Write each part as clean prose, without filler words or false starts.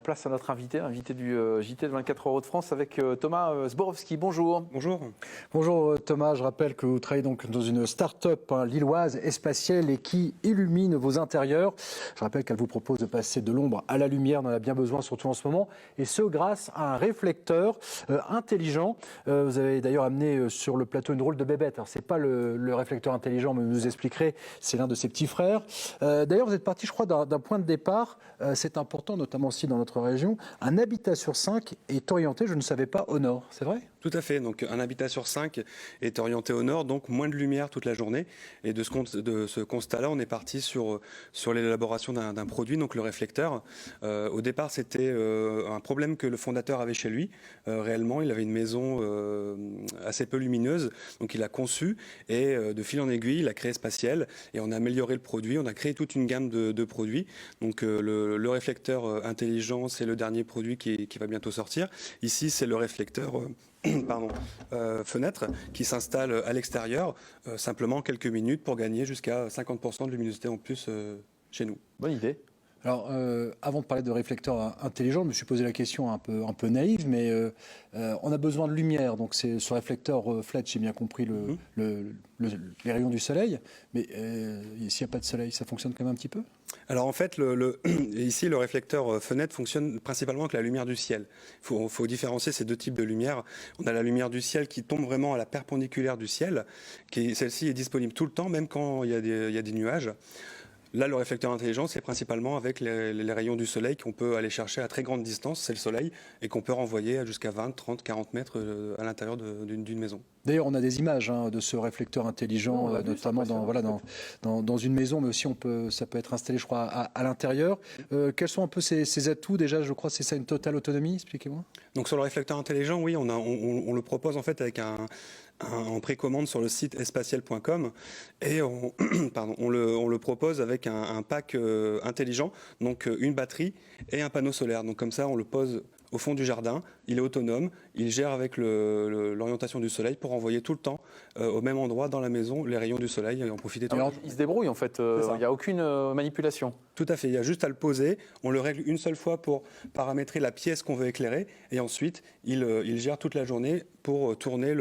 place à notre invité du JT de 24 Heures de France avec Thomas Zborowski. Bonjour. Bonjour. Bonjour Thomas, je rappelle que vous travaillez donc dans une start-up lilloise, Espaciel, et qui illumine vos intérieurs. Je rappelle qu'elle vous propose de passer de l'ombre à la lumière, on en a bien besoin surtout en ce moment, et ce grâce à un réflecteur intelligent. Vous avez d'ailleurs amené sur le plateau une drôle de bébête. Alors c'est pas le réflecteur intelligent, mais vous nous expliquerez, c'est l'un de ses petits frères. D'ailleurs vous êtes parti, je crois, d'un point de départ, c'est important notamment aussi dans notre région, un habitat sur 5 est orienté, je ne savais pas, au nord, c'est vrai ? Tout à fait. Donc, un habitat sur 5 est orienté au nord, donc moins de lumière toute la journée. Et de ce constat-là, on est parti sur l'élaboration d'un produit, donc le réflecteur. Au départ, c'était un problème que le fondateur avait chez lui. Réellement, il avait une maison assez peu lumineuse, donc il a conçu et de fil en aiguille, il a créé Espaciel et on a amélioré le produit. On a créé toute une gamme de produits. Donc, le réflecteur intelligent, c'est le dernier produit qui va bientôt sortir. Ici, c'est le réflecteur fenêtre qui s'installe à l'extérieur, simplement quelques minutes pour gagner jusqu'à 50% de luminosité en plus chez nous. Bonne idée. Alors, avant de parler de réflecteurs intelligents, je me suis posé la question un peu naïve, mais on a besoin de lumière. Donc, c'est ce réflecteur reflète, j'ai bien compris, les rayons du soleil. Mais s'il n'y a pas de soleil, ça fonctionne quand même un petit peu ? Alors en fait, ici, le réflecteur fenêtre fonctionne principalement avec la lumière du ciel. Il faut différencier ces deux types de lumière. On a la lumière du ciel qui tombe vraiment à la perpendiculaire du ciel. Celle-ci est disponible tout le temps, même quand il y a des nuages. Là, le réflecteur intelligent, c'est principalement avec les rayons du soleil qu'on peut aller chercher à très grande distance, c'est le soleil, et qu'on peut renvoyer jusqu'à 20, 30, 40 mètres à l'intérieur d'une maison. D'ailleurs, on a des images de ce réflecteur intelligent, notamment dans une maison, mais aussi ça peut être installé, je crois, à l'intérieur. Quels sont un peu ses atouts déjà? Je crois que c'est ça, une totale autonomie, expliquez-moi. Donc sur le réflecteur intelligent, oui, on le propose en fait avec en précommande sur le site espaciel.com et on le propose avec un pack intelligent, donc une batterie et un panneau solaire. Donc comme ça, on le pose au fond du jardin, il est autonome, il gère avec l'orientation du soleil pour envoyer tout le temps au même endroit dans la maison les rayons du soleil et en profiter tout le temps. Il se débrouille en fait, il n'y a aucune manipulation. Tout à fait, il y a juste à le poser, on le règle une seule fois pour paramétrer la pièce qu'on veut éclairer et ensuite il gère toute la journée pour tourner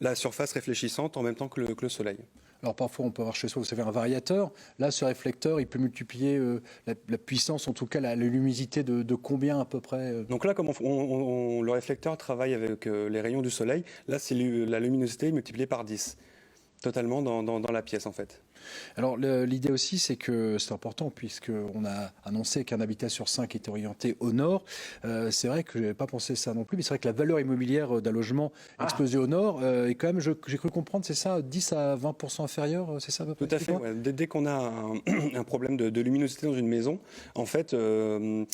la surface réfléchissante en même temps que le soleil. Alors parfois on peut avoir chez soi, vous savez, un variateur. Là, ce réflecteur, il peut multiplier la puissance, en tout cas la luminosité de combien à peu près Donc là, comme le réflecteur travaille avec les rayons du soleil, là c'est la luminosité multipliée par 10, totalement dans la pièce en fait. Alors l'idée aussi, c'est que c'est important puisqu'on a annoncé qu'un habitat sur 5 était orienté au nord. C'est vrai que je n'avais pas pensé ça non plus, mais c'est vrai que la valeur immobilière d'un logement exposé au nord est quand même, j'ai cru comprendre, c'est ça, 10 à 20% inférieur, c'est ça à peu près? Tout à fait, ouais. Dès qu'on a un problème de luminosité dans une maison, en fait, le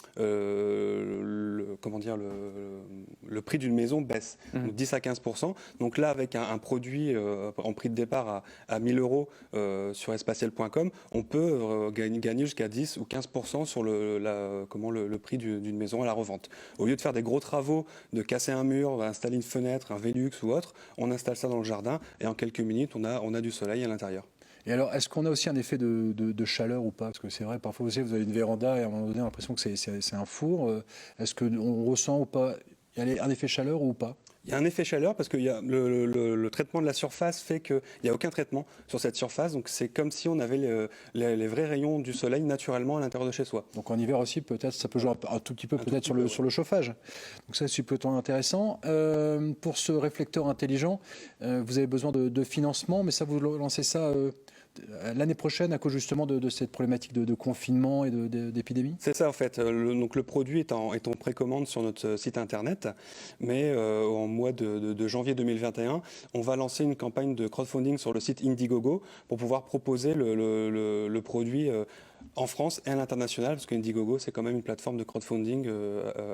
prix d'une maison baisse, donc 10 à 15%. Donc là, avec un produit en prix de départ à 1 000 € sur espaciel.com, on peut gagner jusqu'à 10 ou 15% sur le prix d'une maison à la revente. Au lieu de faire des gros travaux, de casser un mur, d'installer une fenêtre, un Velux ou autre, on installe ça dans le jardin et en quelques minutes, on a du soleil à l'intérieur. Et alors, est-ce qu'on a aussi un effet de chaleur ou pas? Parce que c'est vrai, parfois vous avez une véranda et à un moment donné, on a l'impression que c'est un four. Est-ce qu'on ressent ou pas, il y a un effet chaleur ou pas? Il y a un effet chaleur parce que le traitement de la surface fait qu'il n'y a aucun traitement sur cette surface. Donc c'est comme si on avait les vrais rayons du soleil naturellement à l'intérieur de chez soi. Donc en hiver aussi, peut-être, ça peut jouer un tout petit peu peut-être sur le chauffage. Donc ça, c'est plutôt intéressant. Pour ce réflecteur intelligent, vous avez besoin de financement, mais ça, vous lancez ça l'année prochaine à cause justement de cette problématique de confinement et d'épidémie? C'est ça en fait. Donc le produit est en précommande sur notre site internet, mais en mois de janvier 2021, on va lancer une campagne de crowdfunding sur le site Indiegogo pour pouvoir proposer le produit en France et à l'international, parce qu'Indiegogo, c'est quand même une plateforme de crowdfunding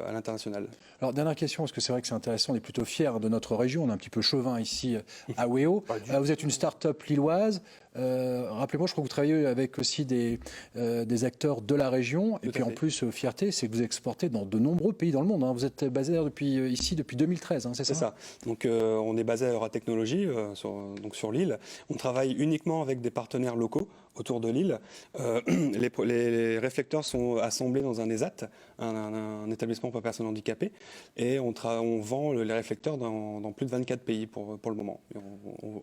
à l'international. Alors, dernière question, parce que c'est vrai que c'est intéressant, on est plutôt fiers de notre région, on est un petit peu chauvin ici à Wéo. Vous êtes une start-up lilloise. Rappelez-moi, je crois que vous travaillez avec aussi des acteurs de la région. Et puis en plus, fierté, c'est que vous exportez dans de nombreux pays dans le monde. Vous êtes basé ici depuis 2013, c'est ça? C'est ça. Donc on est basé à Euratechnologie, sur l'île. On travaille uniquement avec des partenaires locaux. autour de l'île. Les réflecteurs sont assemblés dans un ESAT, un établissement pour personnes handicapées, et on vend les réflecteurs dans plus de 24 pays pour le moment. Et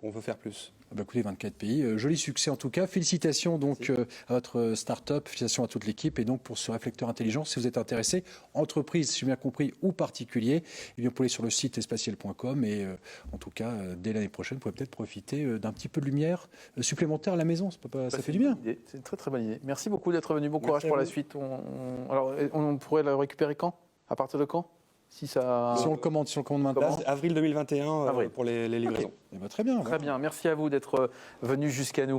on veut faire plus. Ah bah écoutez, 24 pays, joli succès en tout cas. Félicitations donc à votre start-up, félicitations à toute l'équipe. Et donc pour ce réflecteur intelligent, si vous êtes intéressé, entreprise, si j'ai bien compris, ou particulier, eh bien, vous pouvez aller sur le site espatiel.com et en tout cas, dès l'année prochaine, vous pourrez peut-être profiter d'un petit peu de lumière supplémentaire à la maison. Ça fait du bien. C'est une très très bonne idée. Merci beaucoup d'être venu. Bon courage Merci à pour la vous. suite. Alors, on pourrait la récupérer quand? À partir de quand? Si Si on le commande maintenant. Là, avril 2021 Avril. pour les livraisons. Eh ben, très bien. Très bien. Merci à vous d'être venu jusqu'à nous.